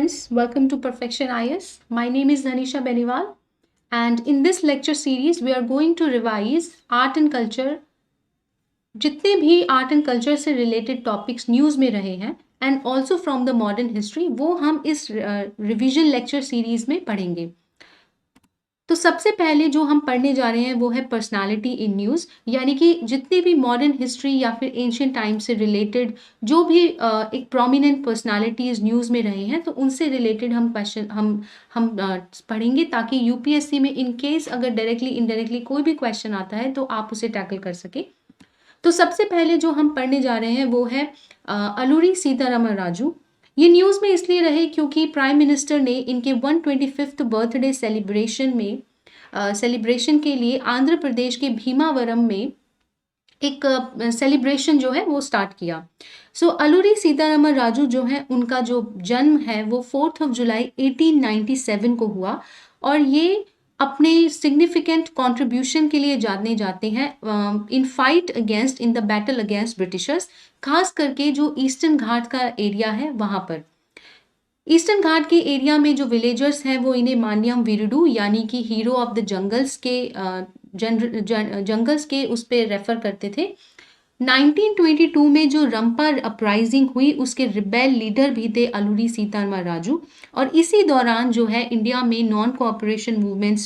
friends, welcome to Perfection IS. My name is Dhanisha Beniwal, and in this lecture series, we are going to revise art and culture, जितने भी art and culture से related topics news में रहे हैं and also from the modern history, वो हम इस revision lecture series में पढ़ेंगे। तो सबसे पहले जो हम पढ़ने जा रहे हैं वो है पर्सनालिटी इन न्यूज़, यानी कि जितने भी मॉडर्न हिस्ट्री या फिर एंशियंट टाइम से रिलेटेड जो भी एक प्रोमिनेंट पर्सनालिटीज न्यूज़ में रहे हैं, तो उनसे रिलेटेड हम क्वेश्चन हम पढ़ेंगे, ताकि यूपीएससी में इन केस अगर डायरेक्टली इनडायरेक्टली कोई भी क्वेश्चन आता है तो आप उसे टैकल कर सके। तो सबसे पहले जो हम पढ़ने जा रहे हैं वो है अलूरी सीतारामन राजू। ये न्यूज़ में इसलिए रहे क्योंकि प्राइम मिनिस्टर ने इनके 125th बर्थडे सेलिब्रेशन के लिए आंध्र प्रदेश के भीमावरम में एक सेलिब्रेशन जो है वो स्टार्ट किया। सो अलूरी सीतारामन राजू जो है, उनका जो जन्म है वो 4 जुलाई 1897 को हुआ, और ये अपने सिग्निफिकेंट कंट्रीब्यूशन के लिए जाने जाते हैं इन द बैटल अगेंस्ट ब्रिटिशर्स, खास करके जो ईस्टर्न घाट का एरिया है वहां पर। ईस्टर्न घाट के एरिया में जो विलेजर्स हैं वो इन्हें मान्यम वीरुडू यानी कि हीरो ऑफ द जंगल्स के उस पर रेफर करते थे। 1922 में जो रंपा अपराइजिंग हुई उसके रिबेल लीडर भी थे अलूरी सीतारामन राजू, और इसी दौरान जो है इंडिया में नॉन कोऑपरेशन मूवमेंट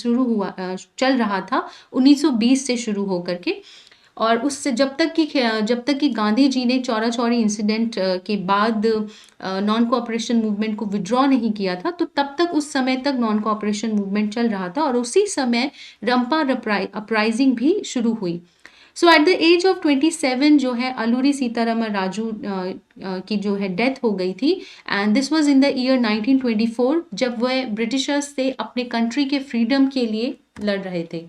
चल रहा था 1920 से शुरू होकर के, और उससे जब तक कि गांधी जी ने चौरा चौरी इंसिडेंट के बाद नॉन कोऑपरेशन मूवमेंट को विड्रॉ नहीं किया था, तो तब तक उस समय तक नॉन कोऑपरेशन मूवमेंट चल रहा था, और उसी समय रंपा अपराइजिंग भी शुरू हुई। सो एट द एज ऑफ 27 जो है अलूरी सीतारामन राजू की जो है डेथ हो गई थी, and this was in the year 1924, जब वह ब्रिटिशर्स से अपने कंट्री के फ्रीडम के लिए लड़ रहे थे।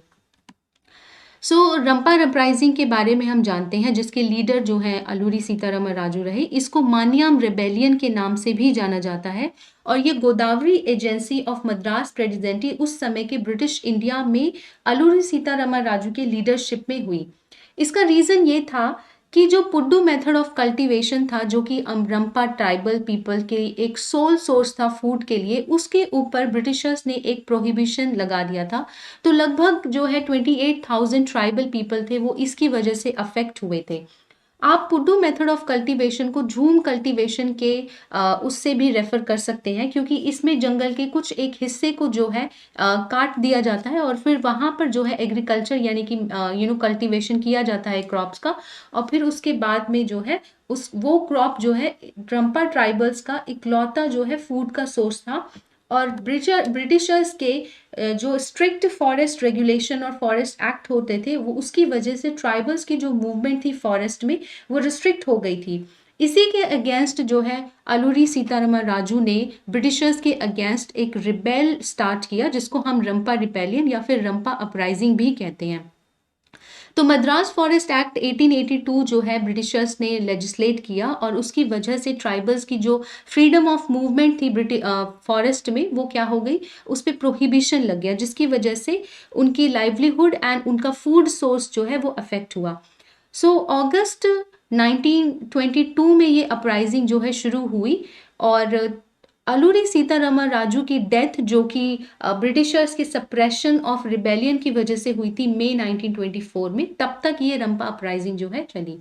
सो रंपा अपराइजिंग के बारे में हम जानते हैं, जिसके लीडर जो है अलूरी सीतारामन राजू रहे। इसको मान्याम रेबेलियन के नाम से भी जाना जाता है, और ये Godavari agency of Madras presidency उस समय के ब्रिटिश इंडिया में अलूरी सीतारामन राजू के लीडरशिप में हुई। इसका रीज़न ये था कि जो पुड्डू मेथड ऑफ कल्टीवेशन था, जो कि रंपा ट्राइबल पीपल के एक सोल सोर्स था फूड के लिए, उसके ऊपर ब्रिटिशर्स ने एक प्रोहिबिशन लगा दिया था। तो लगभग जो है 28,000 ट्राइबल पीपल थे वो इसकी वजह से अफेक्ट हुए थे। आप पुड्डू मेथड ऑफ कल्टीवेशन को झूम कल्टीवेशन के उससे भी रेफर कर सकते हैं, क्योंकि इसमें जंगल के कुछ एक हिस्से को जो है काट दिया जाता है, और फिर वहाँ पर जो है एग्रीकल्चर यानी कि कल्टीवेशन किया जाता है क्रॉप्स का, और फिर उसके बाद में जो है वो क्रॉप जो है रंपा ट्राइबल्स का इकलौता जो है फूड का सोर्स था। और ब्रिटिशर्स के जो स्ट्रिक्ट फॉरेस्ट रेगुलेशन और फॉरेस्ट एक्ट होते थे, वो उसकी वजह से ट्राइबल्स की जो मूवमेंट थी फॉरेस्ट में वो रिस्ट्रिक्ट हो गई थी। इसी के अगेंस्ट जो है अलूरी सीतारामन राजू ने ब्रिटिशर्स के अगेंस्ट एक रिबेल स्टार्ट किया, जिसको हम रंपा रिपेलियन या फिर रंपा अपराइजिंग भी कहते हैं। तो मद्रास फॉरेस्ट एक्ट 1882 जो है ब्रिटिशर्स ने लेजिस्लेट किया, और उसकी वजह से ट्राइबल्स की जो फ्रीडम ऑफ मूवमेंट थी फॉरेस्ट में, वो क्या हो गई, उस पर प्रोहिबिशन लग गया, जिसकी वजह से उनकी लाइवलीहुड एंड उनका फूड सोर्स जो है वो अफेक्ट हुआ। सो अगस्त 1922 में ये अपराइजिंग जो है शुरू हुई, और अलूरी सीतारामन राजू की डेथ जो कि ब्रिटिशर्स के सप्रेशन ऑफ रिबेलियन की वजह से हुई थी मई 1924 में, तब तक ये रंपा अपराइजिंग जो है चली।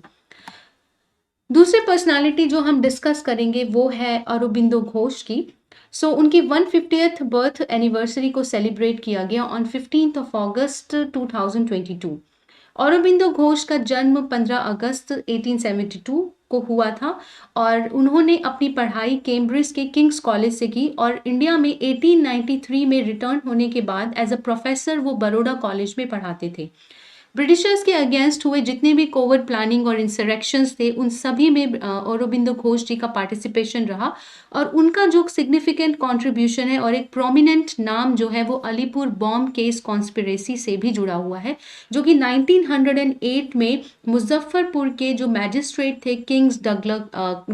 दूसरी पर्सनालिटी जो हम डिस्कस करेंगे वो है अरबिंदो घोष की। सो उनकी 150th बर्थ एनिवर्सरी को सेलिब्रेट किया गया ऑन 15 अगस्त 2022। अरबिंदो घोष का जन्म 15 अगस्त 1872 को हुआ था, और उन्होंने अपनी पढ़ाई कैम्ब्रिज के किंग्स कॉलेज से की, और इंडिया में 1893 में रिटर्न होने के बाद एज अ प्रोफेसर वो बड़ौदा कॉलेज में पढ़ाते थे। ब्रिटिशर्स के अगेंस्ट हुए जितने भी कोवर्ट प्लानिंग और इंसरेक्शंस थे, उन सभी में अरबिंदो घोष जी का पार्टिसिपेशन रहा, और उनका जो सिग्निफिकेंट कंट्रीब्यूशन है और एक प्रोमिनेंट नाम जो है वो अलीपुर बॉम्ब केस कॉन्स्पिरेसी से भी जुड़ा हुआ है, जो कि 1908 में मुजफ्फरपुर के जो मैजिस्ट्रेट थे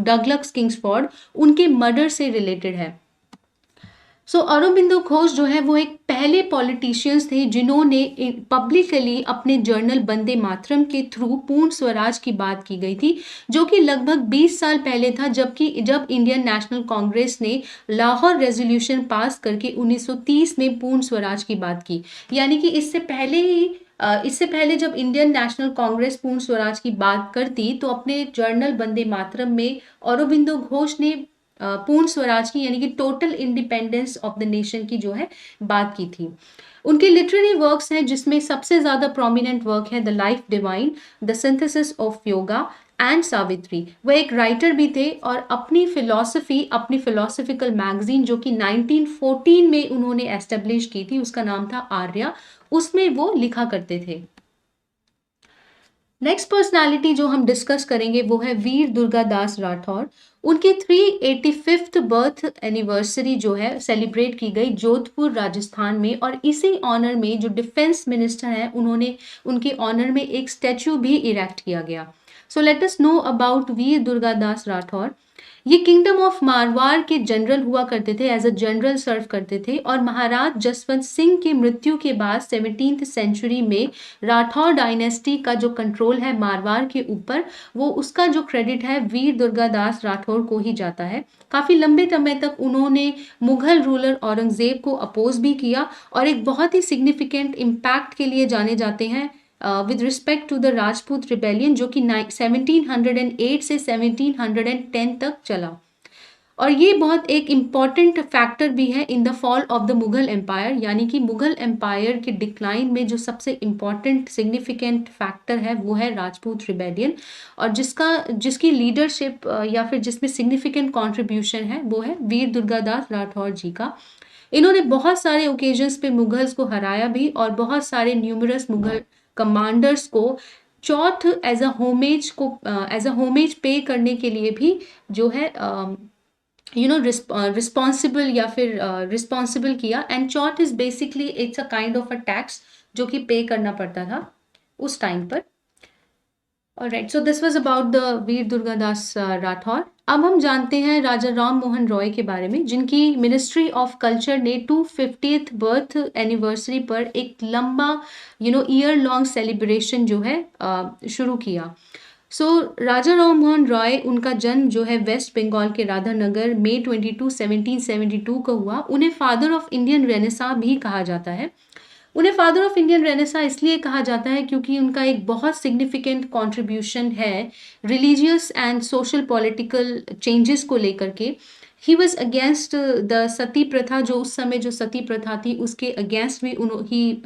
डगलस किंग्सफोर्ड, उनके मर्डर से रिलेटेड है। सो अरबिंदो घोष जो है वो एक पहले पॉलिटिशियंस थे जिन्होंने पब्लिकली अपने जर्नल वंदे मातरम के थ्रू पूर्ण स्वराज की बात की गई थी, जो कि लगभग 20 साल पहले था, जब इंडियन नेशनल कांग्रेस ने लाहौर रेजोल्यूशन पास करके 1930 में पूर्ण स्वराज की बात की। यानी कि इससे पहले जब इंडियन नेशनल कांग्रेस पूर्ण स्वराज की बात करती तो अपने जर्नल वंदे मातरम में अरबिंदो घोष ने पूर्ण स्वराज की यानी कि total independence of the nation की जो है बात की थी। उनके लिटरेरी वर्क्स हैं जिसमें सबसे ज्यादा प्रोमिनेंट वर्क है the life divine, the synthesis of yoga and Savitri. वह एक राइटर भी थे और अपनी फिलोसफिकल मैगजीन जो कि 1914 में उन्होंने एस्टेब्लिश की थी, उसका नाम था आर्या, उसमें वो लिखा करते थे। नेक्स्ट पर्सनालिटी जो हम डिस्कस करेंगे वो है वीर दुर्गादास राठौर। उनकी 385th बर्थ एनिवर्सरी जो है सेलिब्रेट की गई जोधपुर राजस्थान में, और इसी ऑनर में जो डिफेंस मिनिस्टर हैं उनके ऑनर में एक स्टैचू भी इरेक्ट किया गया। So let us know about Veer Durgadas Rathore. ये किंगडम ऑफ मारवाड़ के जनरल हुआ करते थे, एज अ जनरल सर्व करते थे, और महाराज जसवंत सिंह की मृत्यु के बाद 17th सेंचुरी में राठौर डायनेस्टी का जो कंट्रोल है मारवाड़ के ऊपर, वो उसका जो क्रेडिट है वीर दुर्गादास राठौर को ही जाता है। काफी लंबे समय तक उन्होंने मुगल रूलर औरंगजेब को अपोज भी किया और एक बहुत ही सिग्निफिकेंट इम्पैक्ट के लिए जाने जाते हैं with respect to the Rajput rebellion, जो कि 1708 से 1710 तक चला। और ये बहुत एक इम्पॉर्टेंट फैक्टर भी है in the fall of the Mughal empire, यानी कि मुगल एम्पायर के डिक्लाइन में जो सबसे इम्पॉर्टेंट सिग्निफिकेंट फैक्टर है वो है राजपूत रिबेलियन, और जिसकी लीडरशिप या फिर जिसमें सिग्निफिकेंट कॉन्ट्रीब्यूशन है वो है वीर दुर्गादास राठौर जी का। इन्होंने बहुत सारे ओकेजन्स पे मुगल्स को हराया भी, और बहुत सारे न्यूमरस मुगल कमांडर्स को चौथ एज अ होमेज पे करने के लिए भी जो है रिस्पॉन्सिबल या फिर रिस्पॉन्सिबल किया। And Chauth is basically it's a kind of a tax जो कि पे करना पड़ता था उस टाइम पर। Alright, so this was about the Veer Durgadas Rathore. अब हम जानते हैं राजा राम मोहन रॉय के बारे में, जिनकी मिनिस्ट्री ऑफ कल्चर ने 250th बर्थ एनिवर्सरी पर एक लंबा ईयर लॉन्ग सेलिब्रेशन जो है शुरू किया। सो राजा राम मोहन रॉय, उनका जन्म जो है वेस्ट बंगाल के राधानगर मई 22 1772 को हुआ। उन्हें फादर ऑफ इंडियन रेनेसा भी कहा जाता है। उन्हें फादर ऑफ इंडियन रेनेसा इसलिए कहा जाता है क्योंकि उनका एक बहुत सिग्निफिकेंट कंट्रीब्यूशन है religious and social political changes को लेकर के। ही वॉज अगेंस्ट द सती प्रथा, जो उस समय जो सती प्रथा थी उसके अगेंस्ट भी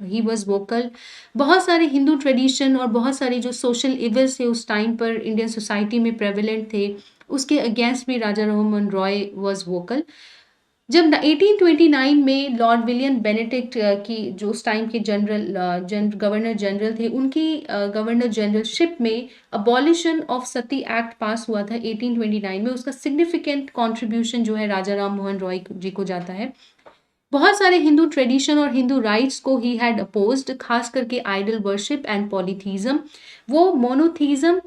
ही वॉज वोकल। बहुत सारे हिंदू ट्रेडिशन और बहुत सारे जो सोशल इवल्स थे उस टाइम पर इंडियन सोसाइटी में प्रेवलेंट थे, उसके अगेंस्ट भी राजा राममोहन रॉय वॉज वोकल। जब 1829 में लॉर्ड विलियम बेनेडिक्ट की जो उस टाइम के गवर्नर जनरल थे, उनकी गवर्नर जनरलशिप में अबॉलिशन ऑफ सती एक्ट पास हुआ था 1829 में, उसका सिग्निफिकेंट कंट्रीब्यूशन जो है राजा राम मोहन रॉय जी को जाता है। बहुत सारे हिंदू ट्रेडिशन और हिंदू राइट्स को ही हैड अपोज्ड, खास करके आइडल वर्शिप एंड पॉलीथीज्म। वो मोनोथीज्म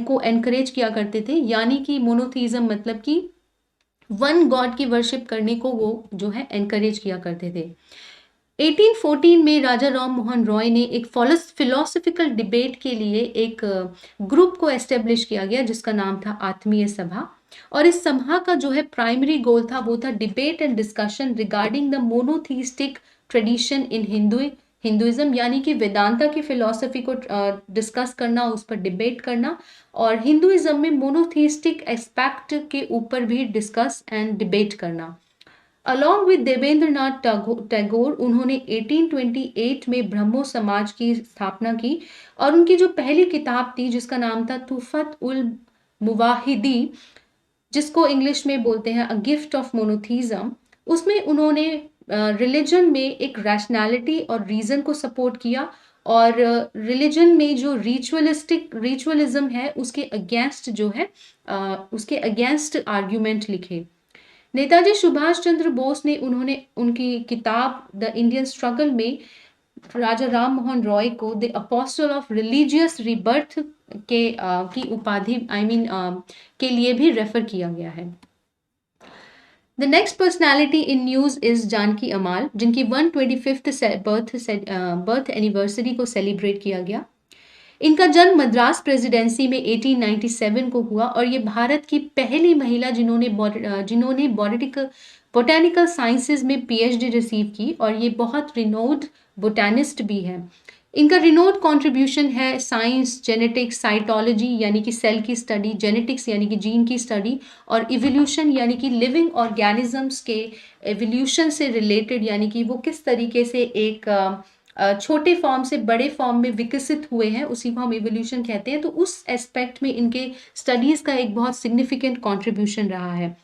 को एनकरेज किया करते थे, यानी कि मोनोथीज्म मतलब कि वन गॉड की वर्शिप करने को वो जो है एनकरेज किया करते थे। 1814 में राजा राम मोहन रॉय ने एक फिलोसफिकल डिबेट के लिए एक ग्रुप को एस्टेब्लिश किया गया जिसका नाम था आत्मीय सभा, और इस सभा का जो है प्राइमरी गोल था वो था debate and discussion regarding the monotheistic tradition in Hinduism, यानी कि वेदांता की फिलॉसफी को डिस्कस करना, उस पर डिबेट करना, और हिंदुइज्म में मोनोथीस्टिक एस्पेक्ट के ऊपर भी डिस्कस एंड डिबेट करना। अलॉन्ग विद देवेंद्रनाथ टैगोर, उन्होंने 1828 में ब्रह्मो समाज की स्थापना की, और उनकी जो पहली किताब थी जिसका नाम था तुफत उल मुवाहिदी, जिसको इंग्लिश में बोलते हैं अ गिफ्ट ऑफ मोनोथीज्म, उसमें उन्होंने रिलीजन में एक रैशनैलिटी और रीजन को सपोर्ट किया, और रिलीजन में जो रिचुअलिज्म है उसके अगेंस्ट जो है उसके अगेंस्ट आर्ग्यूमेंट लिखे। नेताजी सुभाष चंद्र बोस ने उनकी किताब द इंडियन स्ट्रगल में राजा राम मोहन रॉय को the apostle of religious rebirth की उपाधि के लिए भी रेफर किया गया है। The next personality in news is Janaki Ammal, जिनकी 125th बर्थ एनिवर्सरी को सेलिब्रेट किया गया। इनका जन्म मद्रास प्रेसिडेंसी में 1897 को हुआ और ये भारत की पहली महिला जिन्होंने बोटेनिकल साइंसेज में पीएचडी रिसीव की, और ये बहुत रिनोड बोटेनिस्ट भी है। इनका रिनोड कंट्रीब्यूशन है साइंस, जेनेटिक्स, साइटोलॉजी यानी कि सेल की स्टडी, जेनेटिक्स यानी कि जीन की स्टडी, और इवोल्यूशन यानी कि लिविंग ऑर्गेनिजम्स के एवोल्यूशन से रिलेटेड, यानी कि वो किस तरीके से एक छोटे फॉर्म से बड़े फॉर्म में विकसित हुए हैं, उसी को हम इवोल्यूशन कहते हैं। तो उस एस्पेक्ट में इनके स्टडीज़ का एक बहुत सिग्निफिकेंट कॉन्ट्रीब्यूशन रहा है।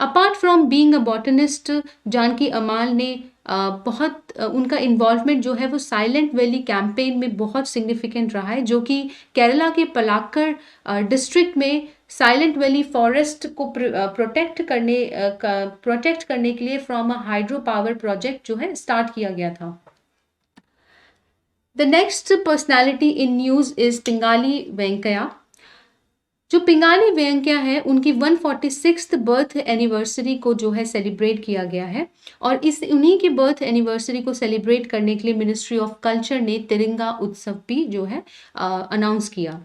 Apart from being a botanist, Janaki Ammal ने उनका इन्वॉल्वमेंट जो है वो साइलेंट वैली कैंपेन में बहुत सिग्निफिकेंट रहा है, जो कि केरला के पलाक्कड़ डिस्ट्रिक्ट में साइलेंट वैली फॉरेस्ट को प्रोटेक्ट करने के लिए from a hydro power project जो है स्टार्ट किया गया था। The next personality in news is Pingali Venkaiah. जो पिंगाली वेंकैया है, उनकी 146th बर्थ एनिवर्सरी को जो है सेलिब्रेट किया गया है, और उन्हीं की बर्थ एनिवर्सरी को सेलिब्रेट करने के लिए मिनिस्ट्री ऑफ कल्चर ने तिरंगा उत्सव भी जो है अनाउंस किया।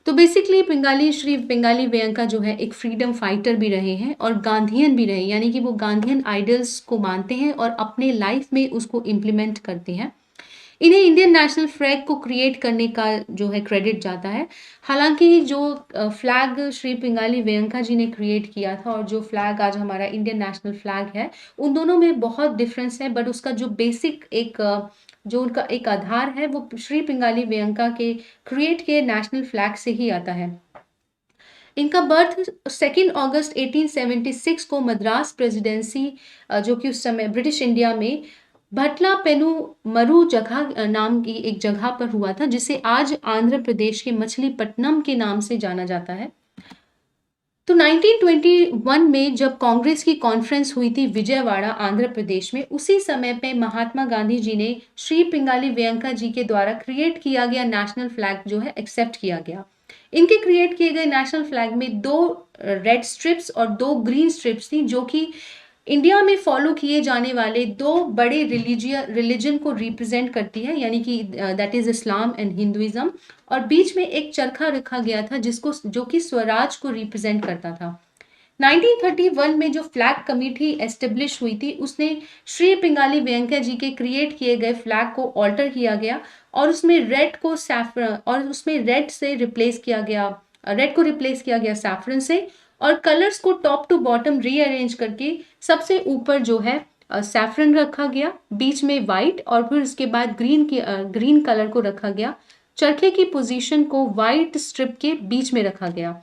तो बेसिकली श्री पिंगाली वेंकैया जो है एक फ्रीडम फाइटर भी रहे हैं और गांधीयन भी रहे, यानी कि वो गांधीयन आइडियल्स को मानते हैं और अपने लाइफ में उसको इम्प्लीमेंट करते हैं। इन्हें इंडियन नेशनल फ्लैग को क्रिएट करने का जो है क्रेडिट जाता है। हालांकि जो फ्लैग श्री पिंगाली वेंकैया जी ने क्रिएट किया था और जो फ्लैग आज हमारा इंडियन नेशनल फ्लैग है, उन दोनों में बहुत डिफरेंस है, बट उसका जो बेसिक जो उनका एक आधार है वो श्री पिंगाली वेंकैया के क्रिएट किए नेशनल फ्लैग से ही आता है। इनका बर्थ 2 अगस्त 1876 को मद्रास प्रेसिडेंसी, जो कि उस समय ब्रिटिश इंडिया में भटला पेनु मरु जगह नाम की एक जगह पर हुआ था, जिसे आज आंध्र प्रदेश के मछलीपट्टनम के नाम से जाना जाता है। तो 1921 में जब कांग्रेस की कॉन्फ्रेंस हुई थी विजयवाड़ा आंध्र प्रदेश में, उसी समय पे महात्मा गांधी जी ने श्री पिंगाली वेंकैया जी के द्वारा क्रिएट किया गया नेशनल फ्लैग जो है एक्सेप्ट किया गया। इनके क्रिएट किए गए नेशनल फ्लैग में 2 रेड स्ट्रिप्स और 2 ग्रीन स्ट्रिप्स थी, जो कि इंडिया में फॉलो किए जाने वाले 2 बड़े रिलीजन को रिप्रेजेंट करती है, यानी कि that is Islam and Hinduism, और बीच में एक चरखा रखा गया था जो कि स्वराज को रिप्रेजेंट करता था। 1931 में जो फ्लैग कमेटी एस्टेब्लिश हुई थी, उसने श्री पिंगाली वेंकैया जी के क्रिएट किए गए फ्लैग को ऑल्टर किया गया और उसमें रेड को रिप्लेस किया गया सैफरन से, और कलर्स को टॉप टू बॉटम रीअरेंज करके सबसे ऊपर जो है सैफरन रखा गया, बीच में वाइट, और फिर उसके बाद ग्रीन कलर को रखा गया। चरखे की पोजीशन को वाइट स्ट्रिप के बीच में रखा गया।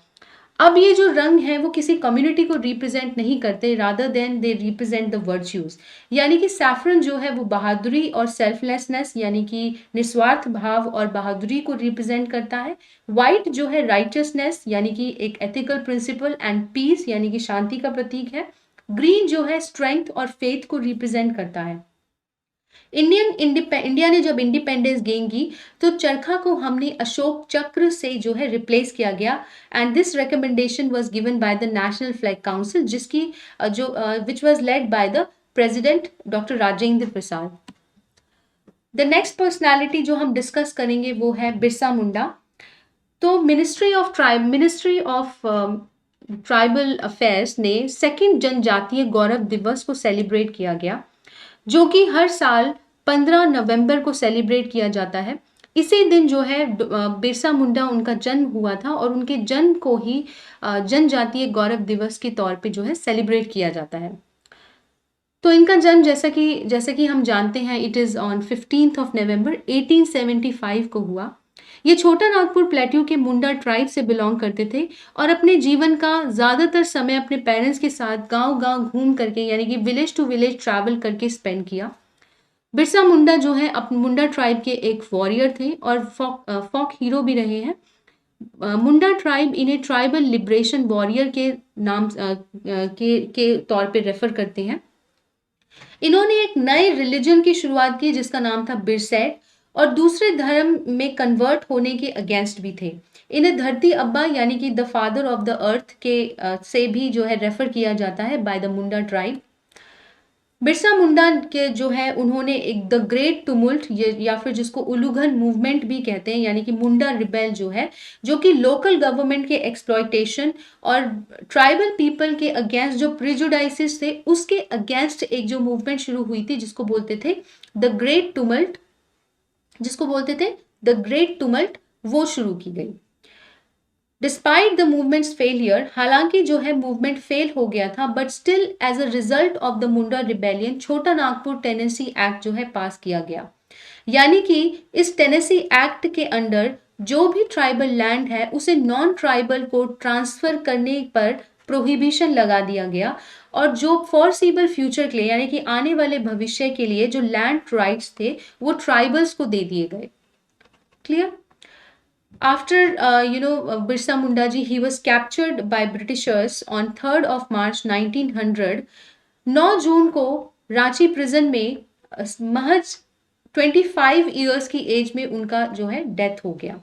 अब ये जो रंग है वो किसी कम्युनिटी को रिप्रेजेंट नहीं करते, rather than they represent the virtues, यानी कि सैफरन जो है वो बहादुरी और सेल्फलेसनेस यानी कि निस्वार्थ भाव और बहादुरी को रिप्रेजेंट करता है। वाइट जो है राइटियसनेस यानी कि एक एथिकल प्रिंसिपल एंड पीस यानी कि शांति का प्रतीक है। ग्रीन जो है स्ट्रेंथ और फेथ को रिप्रेजेंट करता है। इंडिया ने जब इंडिपेंडेंस गेन की तो चरखा को हमने अशोक चक्र से जो है रिप्लेस किया गया, and this recommendation was given by the national flag council, जिसकी which was led by the president doctor Rajendra Prasad. The next personality जो हम डिस्कस करेंगे वो है बिरसा मुंडा। तो मिनिस्ट्री ऑफ ट्राइबल अफेयर्स ने 2nd जनजातीय गौरव दिवस को सेलिब्रेट किया गया, जो कि हर साल 15 नवंबर को सेलिब्रेट किया जाता है। इसी दिन जो है बिरसा मुंडा उनका जन्म हुआ था और उनके जन्म को ही जनजातीय गौरव दिवस के तौर पे जो है सेलिब्रेट किया जाता है। तो इनका जन्म जैसा कि हम जानते हैं, इट इज़ ऑन 15 नवंबर 1875 को हुआ। ये छोटा नागपुर प्लेट्यू के मुंडा ट्राइब से बिलोंग करते थे और अपने जीवन का ज़्यादातर समय अपने पेरेंट्स के साथ गांव-गांव घूम करके यानी कि विलेज टू विलेज ट्रैवल करके स्पेंड किया। बिरसा मुंडा जो है अपने मुंडा ट्राइब के एक वॉरियर थे और फॉक हीरो भी रहे हैं। मुंडा ट्राइब इन्हें ट्राइबल लिबरेशन वॉरियर के नाम के तौर पे रेफर करते हैं। इन्होंने एक नए रिलीजन की शुरुआत की जिसका नाम था बिरसैट, और दूसरे धर्म में कन्वर्ट होने के अगेंस्ट भी थे। इन्हें धरती अब्बा यानी कि the father of the earth के से भी जो है रेफर किया जाता है by the Munda tribe. Birsa Munda के जो है उन्होंने एक द ग्रेट टुमुल्ट या फिर जिसको उलूघन मूवमेंट भी कहते हैं यानी कि मुंडा रिबेल जो है, जो कि लोकल गवर्नमेंट के एक्सप्लॉयटेशन और ट्राइबल पीपल के अगेंस्ट जो प्रिजुडाइसेस थे उसके अगेंस्ट एक जो मूवमेंट शुरू हुई थी जिसको बोलते थे द ग्रेट टुमल्ट, वो शुरू की गई। डिस्पाइट द मूवमेंट्स फेलियर, हालांकि जो है मूवमेंट फेल हो गया था, but still as a result of the Munda rebellion Chhota Nagpur Tennessee act जो है पास किया गया। यानी कि इस टेनेसी एक्ट के अंडर जो भी ट्राइबल लैंड है उसे नॉन ट्राइबल को ट्रांसफर करने पर प्रोहिबिशन लगा दिया गया और जो फॉरसीबल फ्यूचर के लिए यानी कि आने वाले भविष्य के लिए जो लैंड राइट्स थे वो ट्राइबल्स को दे दिए गए। Clear? After, Birsa Munda ji, he was captured by Britishers on 3rd of March 1900. 9 जून को रांची प्रिजन में महज 25 इयर्स की एज में उनका जो है डेथ हो गया।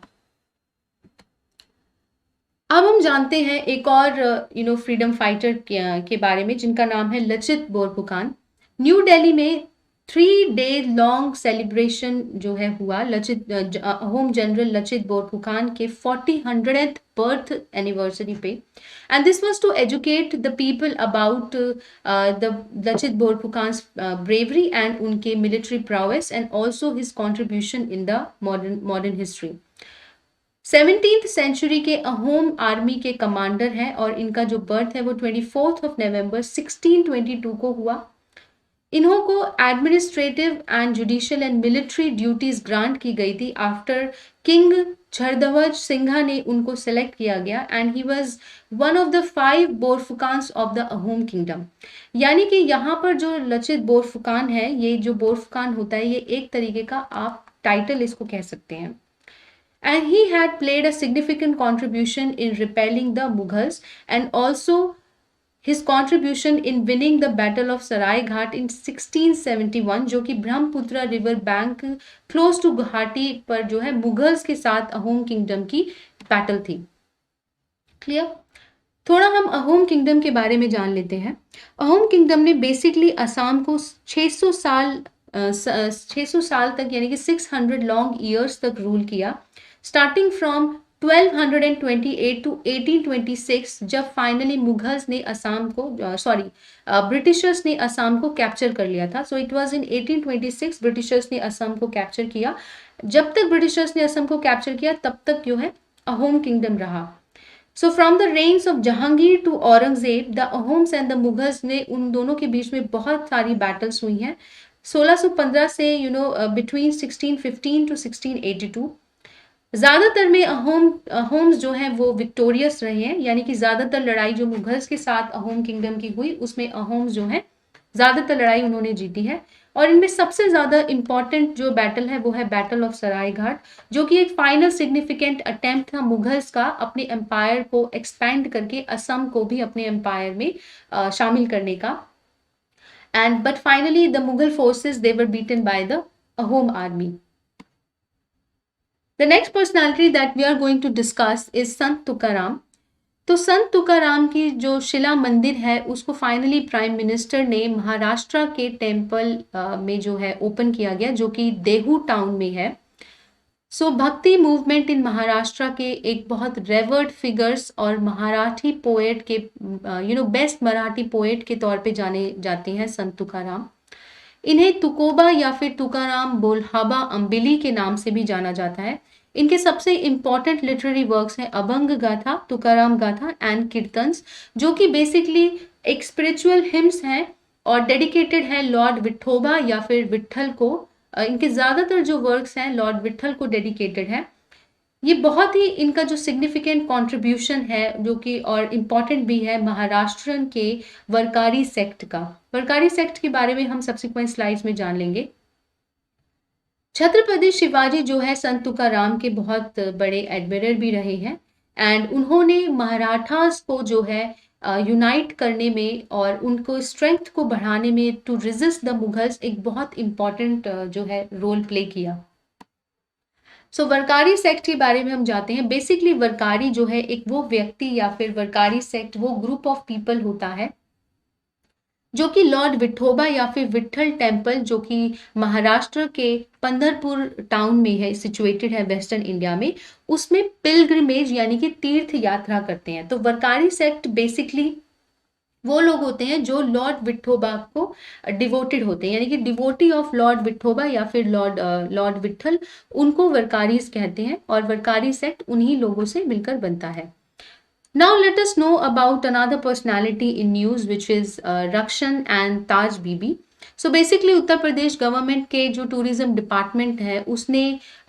अब हम जानते हैं एक और फ्रीडम फाइटर के बारे में जिनका नाम है लचित बोरफुकान। न्यू दिल्ली में 3 days लॉन्ग सेलिब्रेशन जो है हुआ होम जनरल लचित बोरफुकान के 100th बर्थ एनिवर्सरी पे, and this was to educate the people about the Lachit Borphukan's bravery and उनके military prowess and also his contribution in the modern history. 17th century के Ahom army के commander हैं और इनका जो बर्थ है वो 24 नवंबर 1622 को हुआ। इन्हों को administrative and judicial and military duties grant की गई थी आफ्टर किंग छरध्वज सिंघा ने उनको सेलेक्ट किया गया and he was one of the 5 Borphukans of the Ahom kingdom. यानी कि यहाँ पर जो लचित बोरफुकान है, ये जो बोरफुकान होता है ये एक तरीके का आप टाइटल इसको कह सकते हैं। And he had played a significant contribution in repelling the Mughals and also his contribution in winning the Battle of Saraighat in 1671, जो कि Brahmaputra river bank close to Guwahati पर जो है मुगल्स के साथ अहोम किंगडम की बैटल थी। क्लियर? थोड़ा हम अहोम किंगडम के बारे में जान लेते हैं। अहोम किंगडम ने बेसिकली असम को 600 साल तक यानी कि 600 लॉन्ग ईयर्स तक रूल किया, स्टार्टिंग फ्रॉम 1228 टू 1826, जब फाइनली मुगल्स ने असम को ब्रिटिशर्स ने असम को कैप्चर कर लिया था। So it was in 1826 Britishers ने असम को कैप्चर किया। जब तक ब्रिटिशर्स ने असम को कैप्चर किया तब तक जो है अहोम किंगडम रहा। So from the reigns of Jahangir to Aurangzeb, the Ahoms and the Mughals ने उन दोनों के बीच में बहुत सारी बैटल्स हुई हैं। 1615 से बिटवीन 1615 टू 1682। ज्यादातर में अहोम्स जो हैं वो विक्टोरियस रहे हैं, यानी कि ज्यादातर लड़ाई जो मुगल्स के साथ अहोम किंगडम की हुई उसमें अहोम्स जो हैं ज्यादातर लड़ाई उन्होंने जीती है। और इनमें सबसे ज्यादा इंपॉर्टेंट जो बैटल है वो है बैटल ऑफ सरायघाट, जो कि एक फाइनल सिग्निफिकेंट अटेम्प्ट था मुगल्स का अपने एम्पायर को एक्सपैंड करके असम को भी अपने एम्पायर में शामिल करने का। And but finally the Mughal forces they were beaten by the Ahom army. The next personality that we are going to discuss is संत तुकाराम। तो संत तुकाराम की जो शिला मंदिर है उसको फाइनली प्राइम मिनिस्टर ने महाराष्ट्र के टेम्पल में जो है ओपन किया गया, जो कि देहू टाउन में है। सो भक्ति मूवमेंट इन महाराष्ट्र के एक बहुत रेवर्ड फिगर्स और मराठी पोएट के बेस्ट मराठी पोएट के तौर पे जाने जाते हैं संत तुकाराम। इन्हें तुकोबा या फिर तुकाराम बोल्हाबा अंबिली के नाम से भी जाना जाता है। इनके सबसे इंपॉर्टेंट लिटरेरी वर्क्स हैं अभंग गाथा, तुकाराम गाथा एंड कीर्तन्स, जो कि बेसिकली एक स्पिरिचुअल हिम्स हैं और डेडिकेटेड है लॉर्ड विठोबा या फिर विट्ठल को। इनके ज्यादातर जो वर्क्स हैं लॉर्ड विट्ठल को डेडिकेटेड है। ये बहुत ही इनका जो सिग्निफिकेंट कंट्रीब्यूशन है जो कि और इम्पॉर्टेंट भी है महाराष्ट्रन के वरकारी सेक्ट का। वरकारी सेक्ट के बारे में हम सब्सिक्वेंट स्लाइड्स में जान लेंगे। छत्रपति शिवाजी जो है संत तुकाराम के बहुत बड़े एडमिरर भी रहे हैं एंड उन्होंने मराठास को जो है यूनाइट करने में और उनको स्ट्रेंथ को बढ़ाने में टू रेजिस्ट द मुगल्स एक बहुत इम्पॉर्टेंट जो है रोल प्ले किया। सो वर्कारी सेक्ट के बारे में हम जाते हैं। बेसिकली वर्कारी जो है एक वो व्यक्ति या फिर वर्कारी सेक्ट वो ग्रुप ऑफ पीपल होता है जो कि लॉर्ड विठोबा या फिर विट्ठल टेम्पल जो कि महाराष्ट्र के पंढरपुर टाउन में है, सिचुएटेड है वेस्टर्न इंडिया में, उसमें पिलग्रिमेज यानी कि तीर्थ यात्रा करते हैं। तो वर्कारी सेक्ट बेसिकली वो लोग होते हैं जो लॉर्ड विठोबा को डिवोटेड होते हैं, यानी कि डिवोटी ऑफ लॉर्ड विठोबा या फिर लॉर्ड विठल, उनको वर्कारीज कहते हैं और वर्कारी सेक्ट उन्हीं लोगों से मिलकर बनता है। Now let us know about another personality in news which is Rakshan and Taj Bibi. So basically Uttar Pradesh government के जो टूरिज्म डिपार्टमेंट है उसने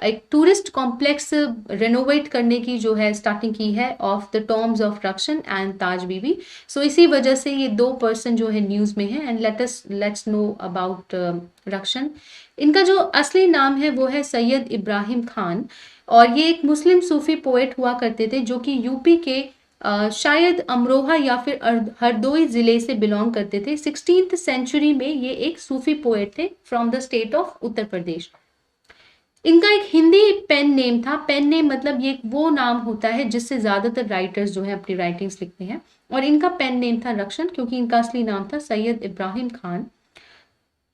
एक टूरिस्ट कॉम्प्लेक्स रेनोवेट करने की जो है स्टार्टिंग की है of the tombs of Rakshan and Taj Bibi. So इसी वजह से ये दो पर्सन जो है न्यूज़ में है। And let's know about Rakshan. इनका जो असली नाम है वो है सैयद इब्राहिम खान और ये एक मुस्लिम सूफी पोएट हुआ करते थे जो कि यूपी के शायद अमरोहा या फिर हरदोई जिले से बिलोंग करते थे। 16th सेंचुरी में ये एक सूफी पोएट थे from the state of Uttar Pradesh. इनका एक हिंदी पेन नेम था। पेन नेम मतलब ये वो नाम होता है जिससे ज्यादातर राइटर्स जो है अपनी राइटिंग्स लिखते हैं और इनका पेन नेम था रक्षन क्योंकि इनका असली नाम था सैयद इब्राहिम खान।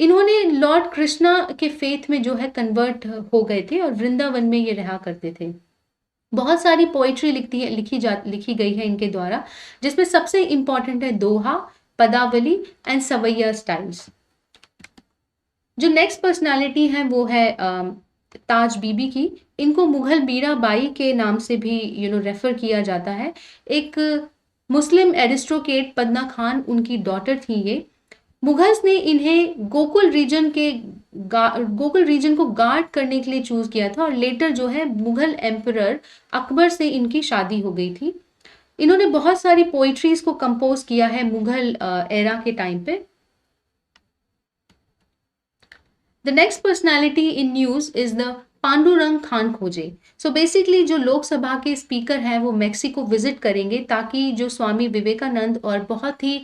इन्होंने लॉर्ड कृष्णा के फेथ में जो है कन्वर्ट हो गए थे और वृंदावन में ये रहा करते थे। बहुत सारी पोइट्री लिखी गई है इनके द्वारा, जिसमें सबसे इंपॉर्टेंट है दोहा, पदावली एंड सवैया स्टाइल्स। जो नेक्स्ट पर्सनालिटी है वो है ताज बीबी की। इनको मुगल मीराबाई के नाम से भी रेफर किया जाता है। एक मुस्लिम एरिस्टोक्रेट पदना खान उनकी डॉटर थी ये। मुगल्स ने इन्हें गोकुल रीजन को गार्ड करने के लिए चूज किया था और लेटर जो है मुगल एम्परर अकबर से इनकी शादी हो गई थी। इन्होंने बहुत सारी पोइट्रीज को कंपोज किया है मुगल एरा के टाइम पे। The next personality in news is the Pandurang Khankhoje. So basically जो लोकसभा के स्पीकर हैं वो मेक्सिको विजिट करेंगे ताकि जो स्वामी विवेकानंद और बहुत ही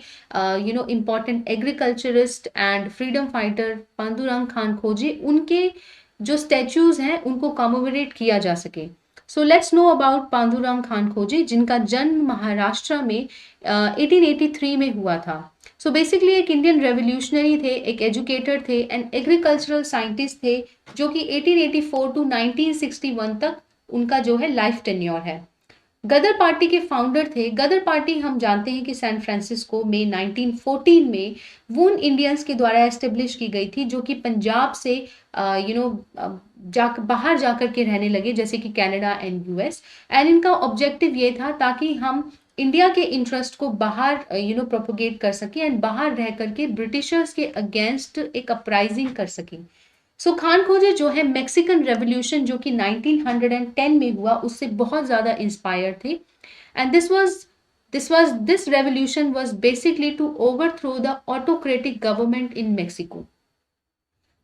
important agriculturist and freedom fighter Pandurang Khankhoje उनके जो स्टैचूज हैं उनको कॉमेमोरेट किया जा सके। So let's know about Pandurang Khan खोजे जिनका जन्म महाराष्ट्र में 1883 में हुआ था। सो बेसिकली एक इंडियन रेवोल्यूशनरी थे, एक एजुकेटर थे एंड एग्रीकल्चरल साइंटिस्ट थे जो कि 1884 टू 1961 तक उनका जो है लाइफ टेन्योर है। गदर पार्टी के फाउंडर थे। गदर पार्टी हम जानते हैं कि सैन फ्रांसिस्को में 1914 में वून इंडियंस के द्वारा एस्टेब्लिश की गई थी जो कि पंजाब से बाहर जाकर के रहने लगे जैसे कि कनाडा एंड यूएस। एंड इनका ऑब्जेक्टिव ये था ताकि हम इंडिया के इंटरेस्ट को बाहर प्रोपोगेट कर सकें एंड बाहर रह करके ब्रिटिशर्स के अगेंस्ट एक अपराइजिंग कर सकें। सो खान खोजे जो है मैक्सिकन रेवोल्यूशन जो कि 1910 में हुआ उससे बहुत ज़्यादा इंस्पायर थे and this revolution was basically to overthrow the autocratic government in Mexico.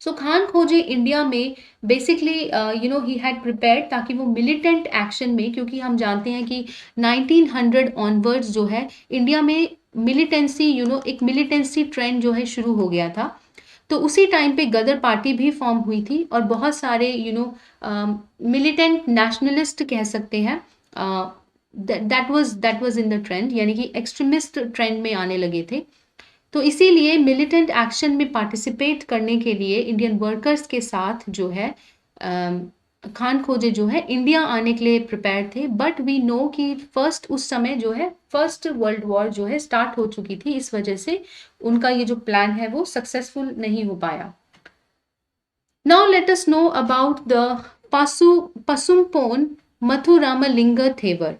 So Khankhoje India में बेसिकली ही हैड प्रिपेयर्ड ताकि वो मिलिटेंट एक्शन में, क्योंकि हम जानते हैं कि 1900 ऑनवर्ड्स जो है इंडिया में मिलिटेंसी एक मिलिटेंसी ट्रेंड जो है शुरू हो गया था। तो उसी टाइम पे गदर पार्टी भी फॉर्म हुई थी और बहुत सारे मिलिटेंट नेशनलिस्ट कह सकते हैं that was in the trend, यानी कि एक्सट्रीमिस्ट ट्रेंड में आने लगे थे। तो इसीलिए मिलिटेंट एक्शन में पार्टिसिपेट करने के लिए इंडियन वर्कर्स के साथ जो है खान खोजे जो है इंडिया आने के लिए प्रिपेयर थे। बट वी नो कि उस समय जो है फर्स्ट वर्ल्ड वॉर जो है स्टार्ट हो चुकी थी, इस वजह से उनका ये जो प्लान है वो सक्सेसफुल नहीं हो पाया। Now let us know about the Pasumpon Muthuramalinga Thevar.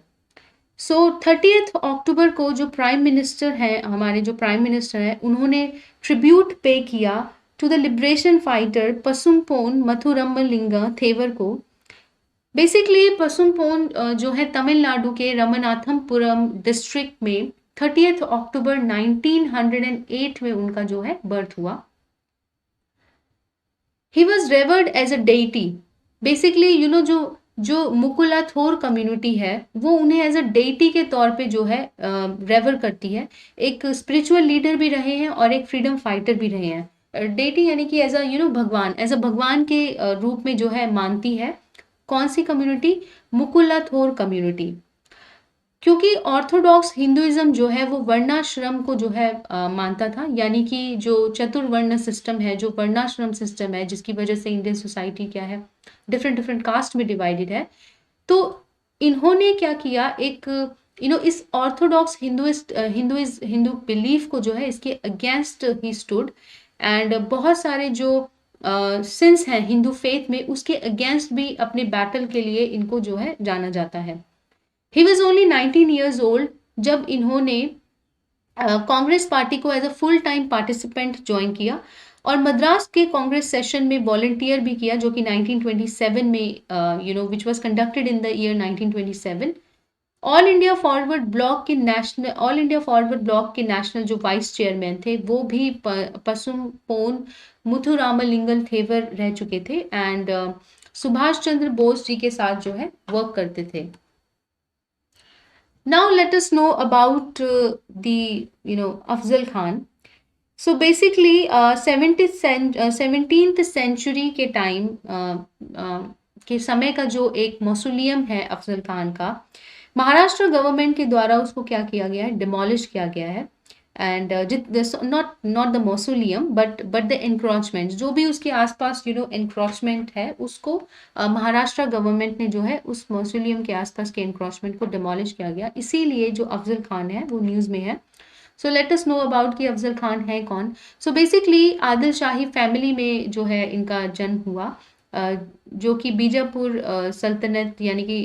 So 30 अक्टूबर को जो प्राइम मिनिस्टर है, हमारे जो प्राइम मिनिस्टर है, उन्होंने ट्रिब्यूट पे किया to the liberation fighter Pasumpon Muthuramalinga Thevar को। बेसिकली पसुमपोन जो है तमिलनाडु के रमनाथमपुरम डिस्ट्रिक्ट में 30 अक्टूबर 1908 में उनका जो है बर्थ हुआ। He was revered as a deity. Basically जो मुकुलाथोर कम्युनिटी है वो उन्हें एज अ डेइटी के तौर पे जो है रेवर करती है। एक स्पिरिचुअल लीडर भी रहे हैं और एक फ्रीडम फाइटर भी रहे हैं। डेइटी यानी कि एज अ भगवान के रूप में जो है मानती है। कौन सी कम्युनिटी? मुकुल्लाथोर कम्युनिटी। क्योंकि ऑर्थोडॉक्स हिंदुइज्म जो है वो वर्णाश्रम को जो है मानता था, यानी कि जो चतुर्वर्ण सिस्टम है, जो वर्णाश्रम सिस्टम है, जिसकी वजह से इंडियन सोसाइटी क्या है, डिफरेंट डिफरेंट कास्ट में डिवाइडेड है। तो इन्होंने क्या किया, एक इस ऑर्थोडॉक्स हिंदू बिलीफ को जो है इसके अगेंस्ट ही स्टूड, एंड बहुत सारे जो सिंस हैं हिंदू फेथ में उसके अगेंस्ट भी अपने बैटल के लिए इनको जो है जाना जाता है। He was only 19 years old जब इन्होंने कांग्रेस पार्टी को as a full time participant join किया और मद्रास के कांग्रेस सेशन में वॉलंटियर भी किया, जो कि 1927 में which was conducted in the year 1927। All India forward block के नेशनल जो वाइस चेयरमैन थे वो भी पसुम पोन मुथुरामलिंगन थेवर रह चुके थे, एंड सुभाष चंद्र बोस जी के साथ जो है वर्क करते थे। Now let us know about the Afzal Khan. So basically 17th century के टाइम के समय का जो एक मौसोलियम है अफजल खान का, महाराष्ट्र गवर्नमेंट के द्वारा उसको क्या किया गया है, डिमोलिश किया गया है। And not the mausoleum but the encroachment, जो भी उसके आसपास एनक्रोचमेंट है उसको महाराष्ट्र गवर्नमेंट ने जो है उस मौसोलियम के आसपास के एनक्रोचमेंट को डिमोलिश किया गया, इसीलिए जो अफजल खान है वो न्यूज़ में है। सो लेट अस नो अबाउट कि अफजल खान है कौन। सो बेसिकली आदिल शाही फैमिली में जो है इनका जन्म हुआ, जो कि बीजापुर सल्तनत यानी कि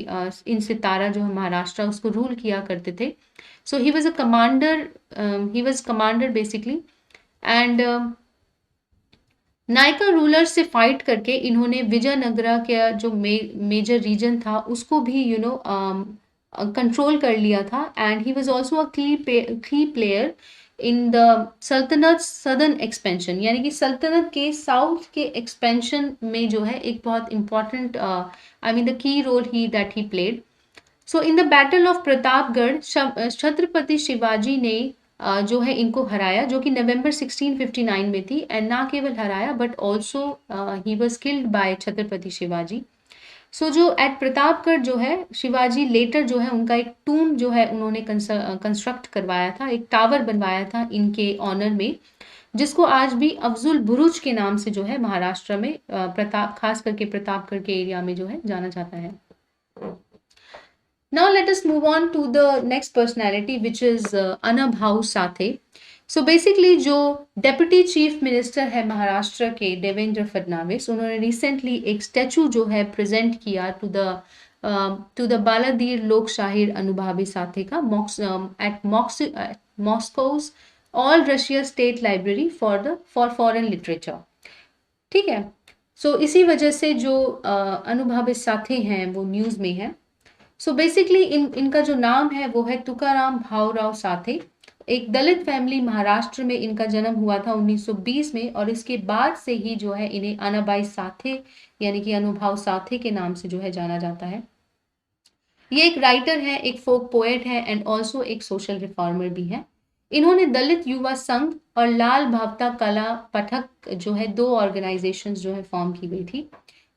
इन सितारा जो है महाराष्ट्र उसको रूल किया करते थे। So he was commander basically, and Nayaka ruler से फाइट करके इन्होंने विजयनगरा का जो मेजर रीजन था उसको भी कंट्रोल कर लिया था, and he was also a की प्लेयर इन द सल्तनत सदर्न एक्सपेंशन, यानी कि सल्तनत के साउथ के एक्सपेंशन में जो है एक बहुत important the key role he played. So in the battle of Pratapgarh Chhatrapati Shivaji ने जो है इनको हराया, जो कि नवंबर 1659 में थी, एंड ना केवल हराया but also he was killed by Chhatrapati Shivaji. So जो एट प्रतापगढ़ जो है शिवाजी लेटर जो है उनका एक टूम जो है उन्होंने कंस्ट्रक्ट करवाया था, एक टावर बनवाया था इनके ऑनर में, जिसको आज भी अफजुल बुरुज के नाम से जो है महाराष्ट्र में खास करके प्रतापगढ़ के एरिया में जो है जाना जाता है। Now let us move on to the next personality, which is Anubhav Sathe. So basically जो डेप्यूटी चीफ मिनिस्टर है महाराष्ट्र के देवेंद्र फडणवीस, उन्होंने रिसेंटली एक स्टैचू जो है प्रेजेंट किया टू द बालादीर लोक शाहिर अनुभवी साथे का at Moscow's all Russia state library for foreign literature. ठीक है, सो इसी वजह से जो अनुभवी साथे हैं वो न्यूज़ में है। सो बेसिकली इनका जो नाम है वो है तुकाराम भावराव साथे। एक दलित फैमिली महाराष्ट्र में इनका जन्म हुआ था 1920 में, और इसके बाद से ही जो है इन्हें अनाबाई साथे यानी कि अनुभव साथे के नाम से जो है जाना जाता है। ये एक राइटर है, एक फोक पोएट है, एंड ऑल्सो एक सोशल रिफॉर्मर भी है। इन्होंने दलित युवा संघ और लाल भावता कला पठक जो है 2 ऑर्गेनाइजेशंस जो है फॉर्म की गई थी।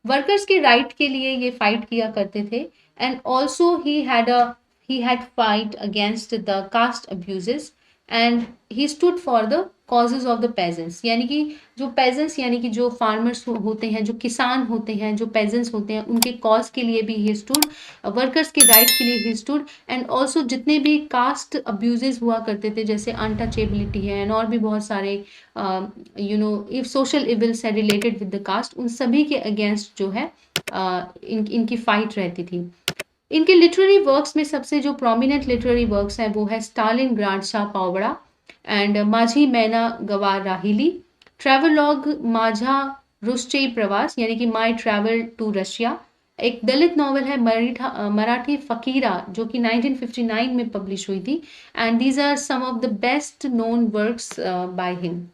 वर्कर्स के राइट के लिए ये फाइट किया करते थे, and also he had fight against the caste abuses, and he stood for the causes of the peasants, यानी कि जो peasants यानी कि जो farmers होते हैं, जो किसान होते हैं, जो peasants होते हैं, उनके cause के लिए भी he stood, workers के right के लिए he stood, and also जितने भी caste abuses हुआ करते थे जैसे untouchability है और भी बहुत सारे if social evils है related with the caste, उन सभी के against जो है इनकी फाइट रहती थी। इनके लिटरेरी वर्क्स में सबसे जो प्रोमिनेंट लिटरेरी वर्क्स हैं वो है स्टालिन ग्रांडशा पावड़ा एंड माझी मैना गवार राहिली, ट्रैवलॉग माझा रुश्चई प्रवास यानी कि माई ट्रैवल टू रशिया, एक दलित नॉवल है मराठी फकीरा जो कि 1959 में पब्लिश हुई थी, and these are some of the best known works by him.